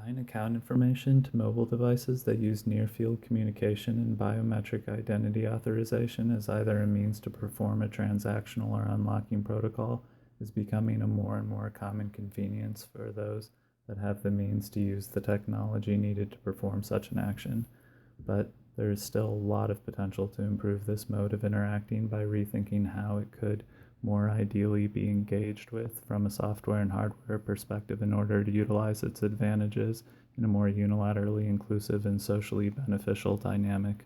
Tying account information to mobile devices that use near-field communication and biometric identity authorization as either a means to perform a transactional or unlocking protocol is becoming a more and more common convenience for those that have the means to use the technology needed to perform such an action. But there is still a lot of potential to improve this mode of interacting by rethinking how it could more ideally be engaged with from a software and hardware perspective in order to utilize its advantages in a more unilaterally inclusive and socially beneficial dynamic.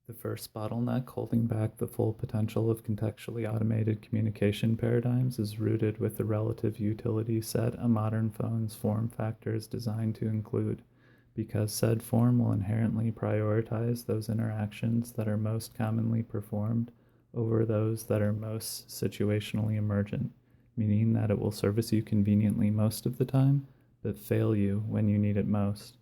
The first bottleneck holding back the full potential of contextually automated communication paradigms is rooted with the relative utility set a modern phone's form factor is designed to include, because said form will inherently prioritize those interactions that are most commonly performed over those that are most situationally emergent, meaning that it will service you conveniently most of the time, but fail you when you need it most.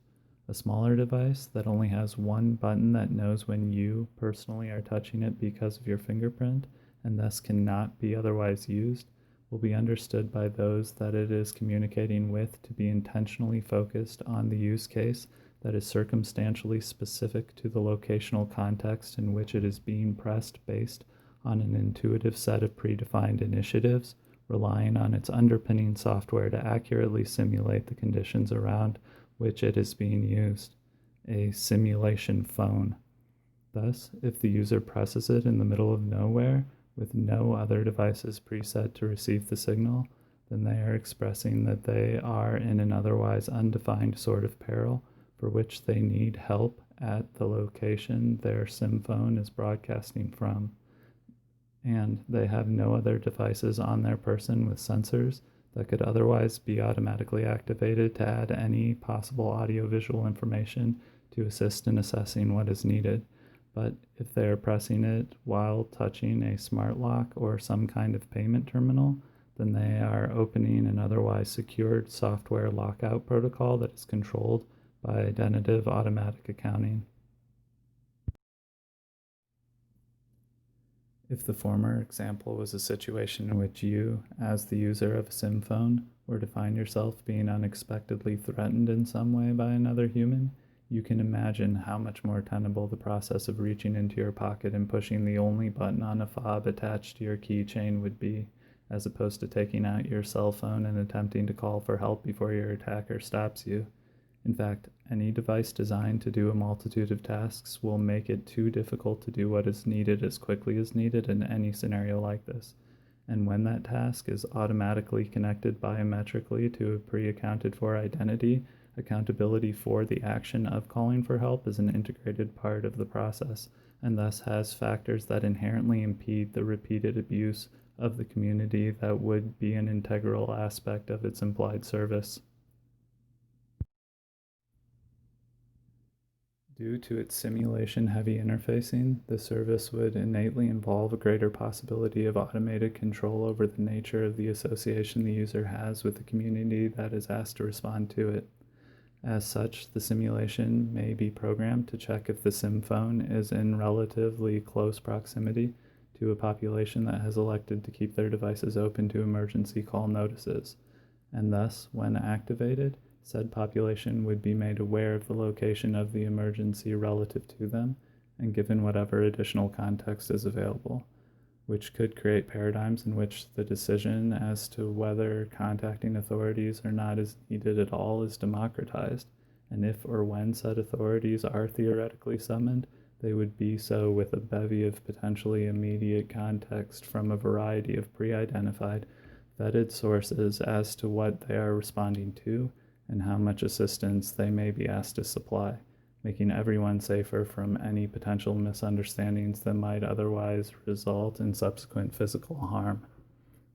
A smaller device that only has one button that knows when you personally are touching it because of your fingerprint and thus cannot be otherwise used will be understood by those that it is communicating with to be intentionally focused on the use case that is circumstantially specific to the locational context in which it is being pressed based on an intuitive set of predefined initiatives, relying on its underpinning software to accurately simulate the conditions around which it is being used, a simulation phone. Thus, if the user presses it in the middle of nowhere with no other devices preset to receive the signal, then they are expressing that they are in an otherwise undefined sort of peril for which they need help at the location their Sym Phone is broadcasting from, and they have no other devices on their person with sensors that could otherwise be automatically activated to add any possible audiovisual information to assist in assessing what is needed. But if they are pressing it while touching a smart lock or some kind of payment terminal, then they are opening an otherwise secured software lockout protocol that is controlled by identitive automatic accounting. If the former example was a situation in which you, as the user of a Sym phone, were to find yourself being unexpectedly threatened in some way by another human, you can imagine how much more tenable the process of reaching into your pocket and pushing the only button on a fob attached to your keychain would be, as opposed to taking out your cell phone and attempting to call for help before your attacker stops you. In fact, any device designed to do a multitude of tasks will make it too difficult to do what is needed as quickly as needed in any scenario like this. And when that task is automatically connected biometrically to a pre-accounted for identity, accountability for the action of calling for help is an integrated part of the process, and thus has factors that inherently impede the repeated abuse of the community that would be an integral aspect of its implied service. Due to its simulation-heavy interfacing, the service would innately involve a greater possibility of automated control over the nature of the association the user has with the community that is asked to respond to it. As such, the simulation may be programmed to check if the Sym phone is in relatively close proximity to a population that has elected to keep their devices open to emergency call notices, and thus, when activated, said population would be made aware of the location of the emergency relative to them and given whatever additional context is available, which could create paradigms in which the decision as to whether contacting authorities or not is needed at all is democratized, and if or when said authorities are theoretically summoned, they would be so with a bevy of potentially immediate context from a variety of pre-identified, vetted sources as to what they are responding to and how much assistance they may be asked to supply, making everyone safer from any potential misunderstandings that might otherwise result in subsequent physical harm.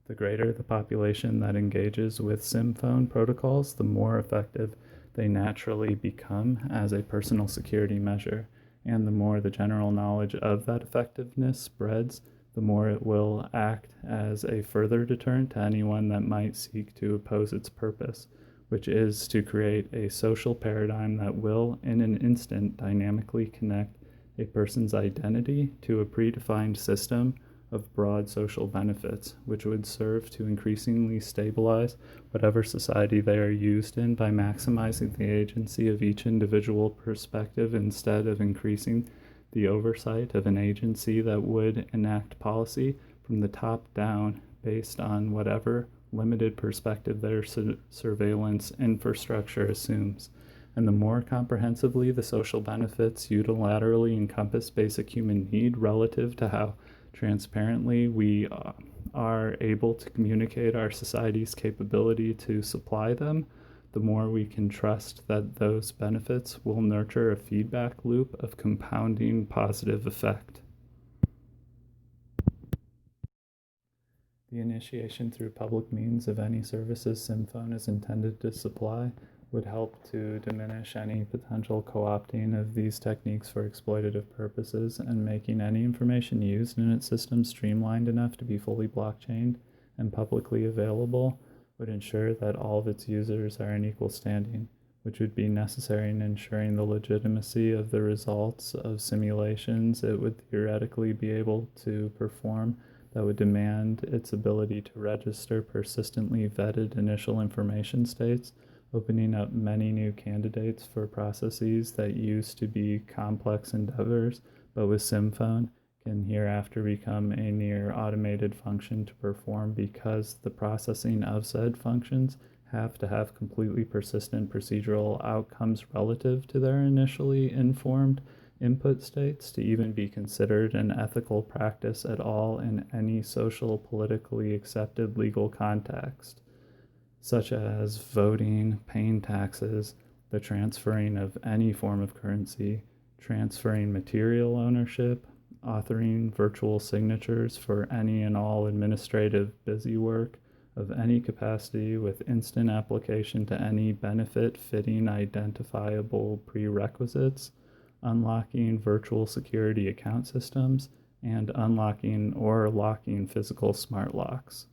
The greater the population that engages with Sym phone protocols, the more effective they naturally become as a personal security measure, and the more the general knowledge of that effectiveness spreads, the more it will act as a further deterrent to anyone that might seek to oppose its purpose, which is to create a social paradigm that will, in an instant, dynamically connect a person's identity to a predefined system of broad social benefits, which would serve to increasingly stabilize whatever society they are used in by maximizing the agency of each individual perspective instead of increasing the oversight of an agency that would enact policy from the top down based on whatever limited perspective their surveillance infrastructure assumes. And the more comprehensively the social benefits unilaterally encompass basic human need relative to how transparently we are able to communicate our society's capability to supply them, the more we can trust that those benefits will nurture a feedback loop of compounding positive effect. The initiation through public means of any services Sym Phone is intended to supply would help to diminish any potential co-opting of these techniques for exploitative purposes, and making any information used in its system streamlined enough to be fully blockchained and publicly available would ensure that all of its users are in equal standing, which would be necessary in ensuring the legitimacy of the results of simulations it would theoretically be able to perform that would demand its ability to register persistently vetted initial information states, opening up many new candidates for processes that used to be complex endeavors, but with Sym Phone can hereafter become a near automated function to perform, because the processing of said functions have to have completely persistent procedural outcomes relative to their initially informed input states to even be considered an ethical practice at all in any social, politically accepted legal context, such as voting, paying taxes, the transferring of any form of currency, transferring material ownership, authoring virtual signatures for any and all administrative busywork of any capacity with instant application to any benefit fitting identifiable prerequisites, unlocking virtual security account systems, and unlocking or locking physical smart locks.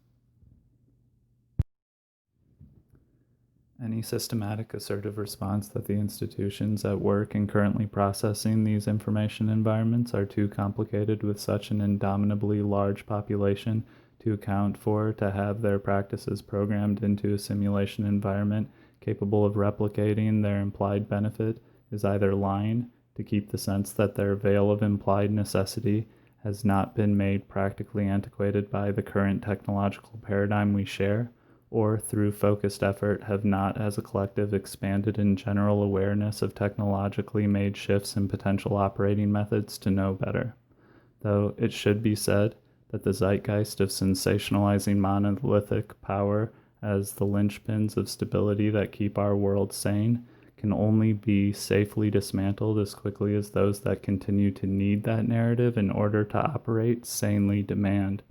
Any systematic assertive response that the institutions at work in currently processing these information environments are too complicated with such an indomitably large population to account for to have their practices programmed into a simulation environment capable of replicating their implied benefit is either lying to keep the sense that their veil of implied necessity has not been made practically antiquated by the current technological paradigm we share, or through focused effort have not as a collective expanded in general awareness of technologically made shifts in potential operating methods to know better. Though it should be said that the zeitgeist of sensationalizing monolithic power as the linchpins of stability that keep our world sane can only be safely dismantled as quickly as those that continue to need that narrative in order to operate sanely demand.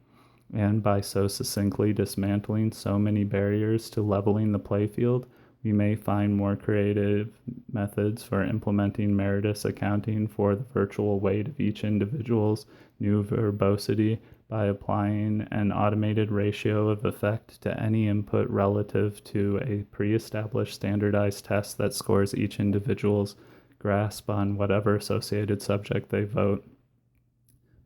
And by so succinctly dismantling so many barriers to leveling the playfield, we may find more creative methods for implementing meritorious accounting for the virtual weight of each individual's new verbosity by applying an automated ratio of effect to any input relative to a pre-established standardized test that scores each individual's grasp on whatever associated subject they vote,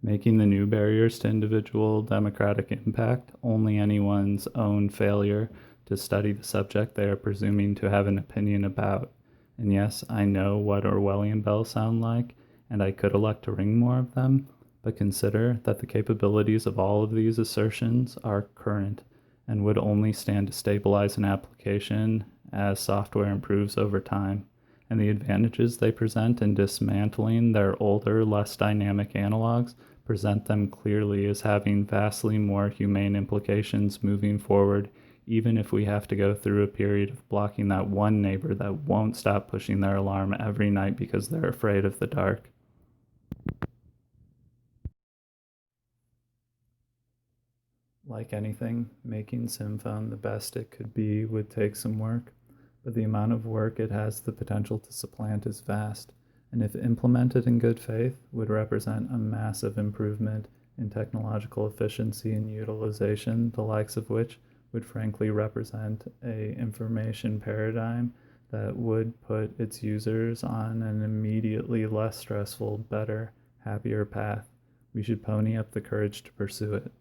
making the new barriers to individual democratic impact only anyone's own failure to study the subject they are presuming to have an opinion about. And yes, I know what Orwellian bells sound like, and I could elect to ring more of them, but consider that the capabilities of all of these assertions are current and would only stand to stabilize an application as software improves over time, and the advantages they present in dismantling their older, less dynamic analogs present them clearly as having vastly more humane implications moving forward, even if we have to go through a period of blocking that one neighbor that won't stop pushing their alarm every night because they're afraid of the dark. Like anything, making Sym Phone the best it could be would take some work, but the amount of work it has the potential to supplant is vast, and if implemented in good faith, would represent a massive improvement in technological efficiency and utilization, the likes of which would frankly represent a information paradigm that would put its users on an immediately less stressful, better, happier path. We should pony up the courage to pursue it.